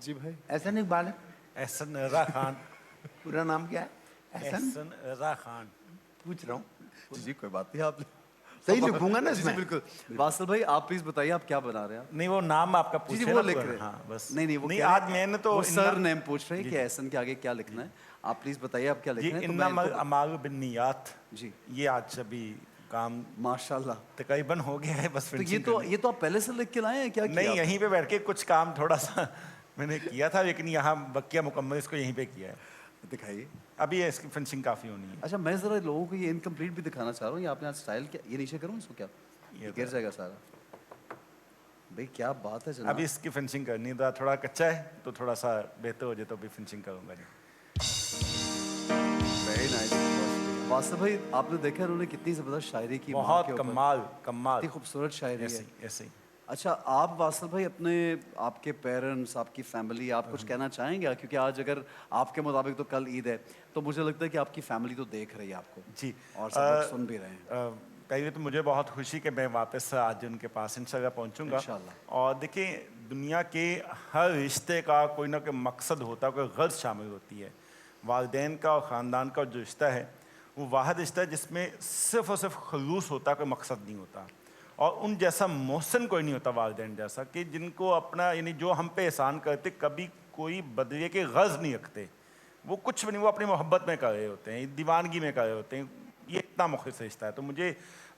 जी भाई। एहसन इकबाल है। एहसन रज़ा खान। पूरा नाम क्या है? एहसन। एहसन रज़ा खान। पूछ रहा हूँ। जी कोई बात नहीं, आप सही लिखूंगा ना जी इसमें? बिल्कुल। वासल भाई आप प्लीज बताइए आप क्या बना रहे हैं? नहीं वो नाम आपका जी पूछे वो ना लिख पूरा। रहे हैं। हाँ बस। नहीं वो नहीं कह रहे आज हैं- मैंने तो वो सर इन्ना- नेम पूछ रहे हैं जी, कि जी। एहसन के आगे क्या लिखना है। आप प्लीज बताइए आप क्या लिख जी रहे हैं तो इन्ना मैं इनको- अमाल बिन्नियात। जी ये आज अभी काम माशाल्लाह। तकरीबन हो गया है, बस तो finishing करनी है। ये तो आप पहले से लिख के लाए हैं क्या किया नहीं आपने? यहीं पे बैठ के कुछ काम थोड़ा सा मैंने किया था, लेकिन यहाँ बकिया मुकम्मल इसको यहीं पे किया है। दिखाइए। अभी इसकी फिनिशिंग काफ़ी होनी है। अच्छा मैं जरा लोगों को ये इनकम्प्लीट भी दिखाना चाह रहा हूँ। ये आपने आज स्टाइल क्या ये नीचे करूँ इसको क्या ये गिर जाएगा सारा। भाई क्या बात है जनाब। अभी इसकी फिनिशिंग करनी है, थोड़ा कच्चा है तो थोड़ा सा बेहतर हो जाए तो अभी फिनिशिंग करूँगा जी। Very nice. वासिफ भाई आपने देखा उन्होंने कितनी जबरदस्त शायरी की, माँ बहुत के ऊपर। कमाल कमाल। कितनी खूबसूरत शायरी ऐसे है। ही ऐसे ही। अच्छा आप वासिफ भाई अपने आपके पेरेंट्स आपकी फैमिली आप कुछ कहना चाहेंगे क्योंकि आज अगर आपके मुताबिक तो कल ईद है तो मुझे लगता है कि आपकी फैमिली तो देख रही है आपको जी और सब लोग सुन भी रहे हैं। पहले तो मुझे बहुत खुशी कि मैं वापस आज उनके पास इंशाल्लाह पहुंचूंगा। इंशाल्लाह। और देखिए दुनिया के हर रिश्ते का कोई ना कोई मकसद होता है, कोई गर्ज शामिल होती है। वालिदैन का और ख़ानदान का जो रिश्ता है वो वाहिद रिश्ता है जिसमें सिर्फ़ और सिर्फ खलूस होता है, कोई मकसद नहीं होता। और उन जैसा मोहसिन कोई नहीं होता वालिदैन जैसा कि जिनको अपना यानी जो हम पे एहसान करते कभी कोई बदले के गर्ज नहीं रखते। वो कुछ भी नहीं, वो अपनी मोहब्बत में कर रहे होते हैं, दीवानगी में कर रहे होते हैं। ये इतना मुखलिस रिश्ता है। तो मुझे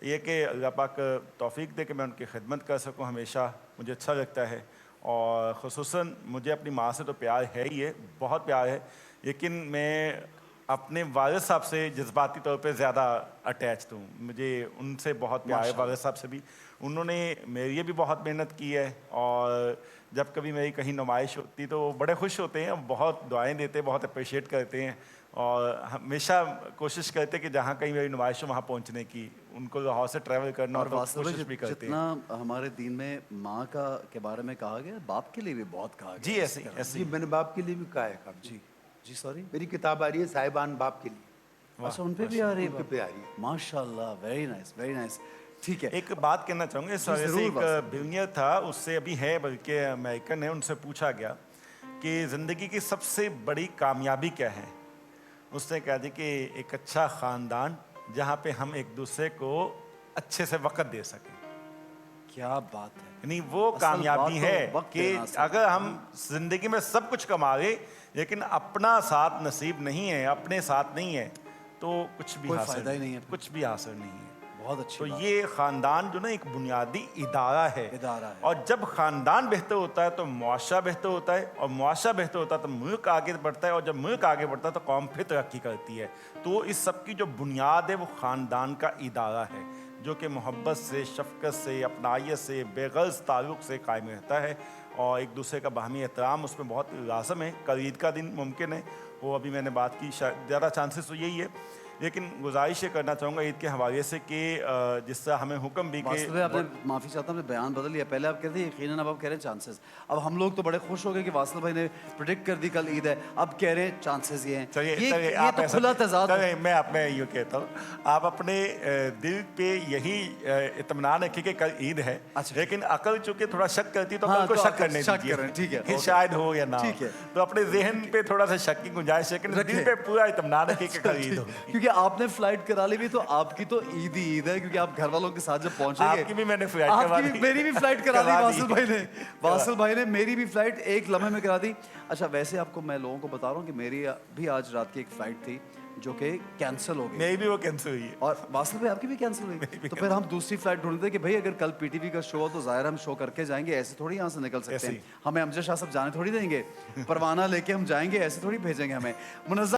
ये कि अल्लाह पाक तौफीक दे कि मैं उनकी खिदमत कर सकूं हमेशा, मुझे अच्छा लगता है। और ख़ुसूसन मुझे अपनी माँ से तो प्यार है ही है, बहुत प्यार है, लेकिन मैं अपने वालिद साहब से जज्बाती तौर पे ज़्यादा अटैच हूँ। मुझे उनसे बहुत प्यार है, वालिद साहब से भी। उन्होंने मेरे लिए भी बहुत मेहनत की है और जब कभी मेरी कहीं नुमाइश होती तो वो बड़े खुश होते हैं, बहुत दुआएं देते हैं, बहुत अप्रिशिएट करते हैं और हमेशा कोशिश करते हैं कि जहाँ कहीं मेरी नुमाइश हो वहाँ पहुँचने की। उनको लाहौर से ट्रैवल करना और हो तो वासिफ भाई कोशिश भी करते हैं। जितना हमारे दीन में माँ का के बारे में कहा गया बाप के लिए भी बहुत कहा गया। जी ऐसे ही, ऐसे जी ही। मैंने बाप के लिए भी कहा है काफी। जी जी सॉरी। मेरी किताब आ रही है साहिबान बाप के लिए। अच्छा उन पे भी आ रही उनके पे आ रही है। माशाल्लाह वेरी नाइस वेरी नाइस। ठीक है एक बात कहना चाहूँगा, इस वजह से ज़रूर एक वासिफ। बिलियनियर था, उससे अभी है बल्कि अमेरिकन है, उनसे पूछा गया कि ज़िंदगी की सबसे बड़ी कामयाबी क्या है। उसने कहा जी कि एक अच्छा ख़ानदान जहाँ पे हम एक दूसरे को अच्छे से वक़्त दे सकें। क्या बात है। यानी वो असल कामयाबी बात तो है वक्त कि देना असल अगर हम ज़िंदगी में सब कुछ कमा ले लेकिन अपना साथ नसीब नहीं है, अपने साथ नहीं है तो कुछ भी कोई हासिल फ़ायदा ही नहीं है। कुछ भी हासिल नहीं है। बहुत अच्छी तो बात। ये ख़ानदान जो ना एक बुनियादी इदारा है। इदारा है। और जब ख़ानदान बेहतर होता है तो मुआशरा बेहतर होता है और मुआशरा बेहतर होता है तो मुल्क आगे बढ़ता है और जब मुल्क आगे बढ़ता है तो कौम फिर तरक्की करती है। तो इस सब की जो बुनियाद है वो ख़ानदान का इदारा है जो कि मोहब्बत से, शफ़क़त से, अपनाइयत से, बेग़र्ज़ ताल्लुक़ से कायम रहता है और एक दूसरे का बाहमी एहतराम उसमें बहुत लाज़म है। कल ईद का दिन मुमकिन है, वो अभी मैंने बात की, शायद ज़्यादा चांसेस तो यही है। लेकिन गुजारिश ये करना चाहूँगा ईद के हवाले से कि जिससे हमें हुक्म भी वास्तव में आपने माफ़ी चाहता हूँ, बयान बदल लिया। पहले आप कहते हैं यकीनन, अब आप कह रहे हैं चांसेस। अब हम लोग तो बड़े खुश हो गए कि वासिफ भाई ने प्रिडिक्ट कर दी कल ईद है, अब कह रहे हैं चांसेस ये हैं। ये आप तो खुला तजाद है। मैं यूँ कहता हूँ, आप अपने दिल पे यही इत्मीनान रखिए कि कल ईद है। अच्छा, लेकिन अकल चूँकि थोड़ा शक करती है तो हाँ, कल को तो शक अकल करने शक दीजिए करें, ठीक है, कि ओके। शायद हो या ना हो। ठीक है। तो अपने जहन पे थोड़ा सा शक की गुंजाइश है, लेकिन दिल पे पूरा इत्मीनान रखिए कि कल ईद हो। क्योंकि आपने फ्लाइट करा ली भी तो आपकी तो ईद ही ईद है क्योंकि आप घर वालों के साथ जब पहुंचेंगे। आपकी भी मैंने फ्लाइट करवा आपकी भी दी। मेरी भी फ्लाइट करा दी करवा दी। वासिल भाई ने। वासिल भाई ने मेरी भी फ्लाइट एक लम्हे में करा दी। अच्छा वैसे आपको मैं लोगों को बता रहा हूँ कि मेरी भी आज रात की एक फ्लाइट थी जो कि कैंसिल हो गई मेरी भी वो कैंसिल हुई है। और वासिल भाई आपकी भी कैंसिल हुई। तो फिर हम दूसरी फ्लाइट ढूंढते थे कि भाई अगर कल पीटीवी का शो हो तो जाहिर हम शो करके जाएंगे, ऐसे थोड़ी यहाँ से निकल सकते ऐसे हैं। ही। हमें अमजद शाह साहब जाने थोड़ी देंगे, परवाना लेके हम जाएंगे, ऐसे थोड़ी भेजेंगे हमें। मुनज़्ज़म